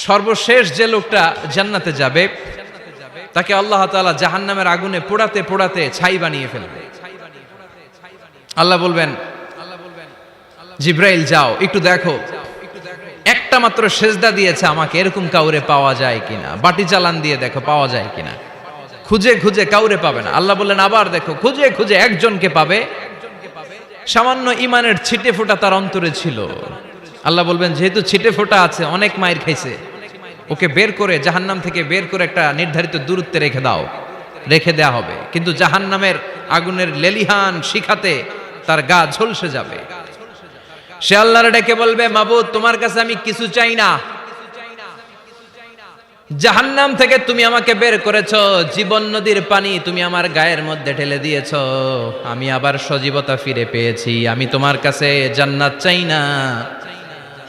সর্বশেষ যে লোকটা জান্নাতে যাবে তাকে আল্লাহ তাআলা জাহান্নামের আগুনে পোড়াতে পোড়াতে ছাই বানিয়ে ফেলবে। আল্লাহ বলবেন, জিব্রাইল যাও একটু দেখো, একটা মাত্র সেজদা দিয়েছে আমাকে, এরকম কাউরে পাওয়া যায় কিনা। বাটি চালান দিয়ে দেখো পাওয়া যায় কিনা। খুঁজে খুঁজে কাউরে পাবে না। আল্লাহ বললেন আবার দেখো, খুঁজে খুঁজে একজনকে পাবে, সামান্য ইমানের ছিটে ফোঁটা তার অন্তরে ছিল। আল্লাহ বলবেন যেহেতু ছিটে ফোঁটা আছে, অনেক মায়ের খাইছে, ওকে বের করে জাহান্নাম থেকে বের করে একটা নির্ধারিত দূরত্বে রেখে দাও। রেখে দেয়া হবে, কিন্তু জাহান্নামের আগুনের লেলিহান শিখাতে তার গা ঝলসে যাবে। সে আল্লাহর ডেকে বলবে, মাবুদ তোমার কাছে আমি কিছু চাই না, জাহান্নাম থেকে তুমি আমাকে বের করেছো, জীবন নদীর পানি তুমি আমার গায়ের মধ্যে ঢেলে দিয়েছো, আমি আবার সজীবতা ফিরে পেয়েছি। আমি তোমার কাছে জান্নাত চাই না,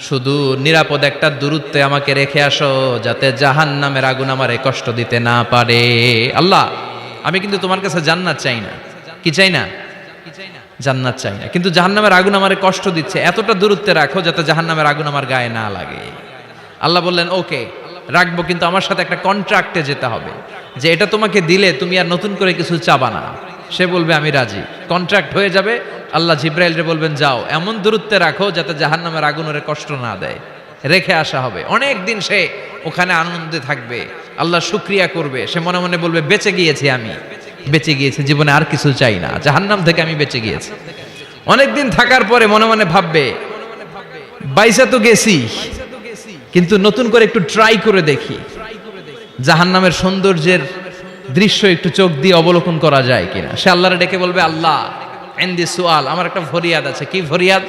শুধু নিরাপদ একটা দূরত্বে আমাকে রেখে আসো, যাতে জাহান্নামের আগুন আমারে কষ্ট দিতে না পারে। আল্লাহ আমি কিন্তু তোমার কাছে জান্নাত চাই না। কি চাই না? জান্নাত চাই না, কিন্তু জাহান্নামের আগুন আমারে কষ্ট দিচ্ছে, এতটা দূরত্বে রাখো যাতে জাহান্নামের আগুন আমার গায়ে না লাগে। আল্লাহ বললেন ওকে রাখবো, কিন্তু আমার সাথে একটা কন্ট্রাক্টে যেতে হবে, যে এটা তোমাকে দিলে তুমি আর নতুন করে কিছু চাবা না। সে বলবে আমি রাজি, কন্ট্রাক্ট হয়ে যাবে। আল্লাহ জিব্রাইলরে বলবেন যাও এমন দূরত্বে রাখো যাতে জাহান্নামের আগুন ওরে কষ্ট না দেয়। রেখে আসা হবে, অনেক দিন সে ওখানে আনন্দে থাকবে, আল্লাহ শুকরিয়া করবে। সে মনে মনে বলবে বেঁচে গিয়েছি, আমি বেঁচে গিয়েছি, জীবনে আর কিছু চাই না, জাহান্নাম থেকে আমি বেঁচে গিয়েছি। অনেকদিন থাকার পরে মনে মনে ভাববে বাইসা তো গেছি, কিন্তু নতুন করে একটু ট্রাই করে দেখি, জাহান্নামের সৌন্দর্যের দৃশ্য একটু চোখ দিয়ে অবলোকন করা যায় কিনা। সে আল্লাহরে ডেকে বলবে, আল্লাহ ইনদি সুআল, আমার একটা ফরিয়াদ আছে। কি ফরিয়াদ?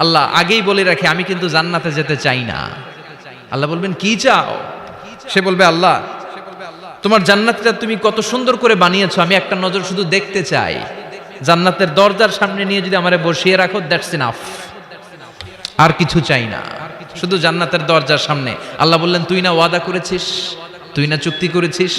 আল্লাহ আগেই বলে রাখি, আমি কিন্তু জান্নাতে যেতে চাই না। আল্লাহ বলবেন কি চাও? সে বলবে আল্লাহ তোমার জান্নাতটা তুমি কত সুন্দর করে বানিয়েছো, আমি একটা নজর শুধু দেখতে চাই। জান্নাতের দরজার সামনে নিয়ে যদি আমারে বসিয়ে রাখো, দ্যাটস ইনাফ, আর কিছু চাই না, শুধু জান্নাতের দরজার সামনে। আল্লাহ বললেন তুই না ওয়াদা করেছিস, তুই না চুক্তি করেছিস,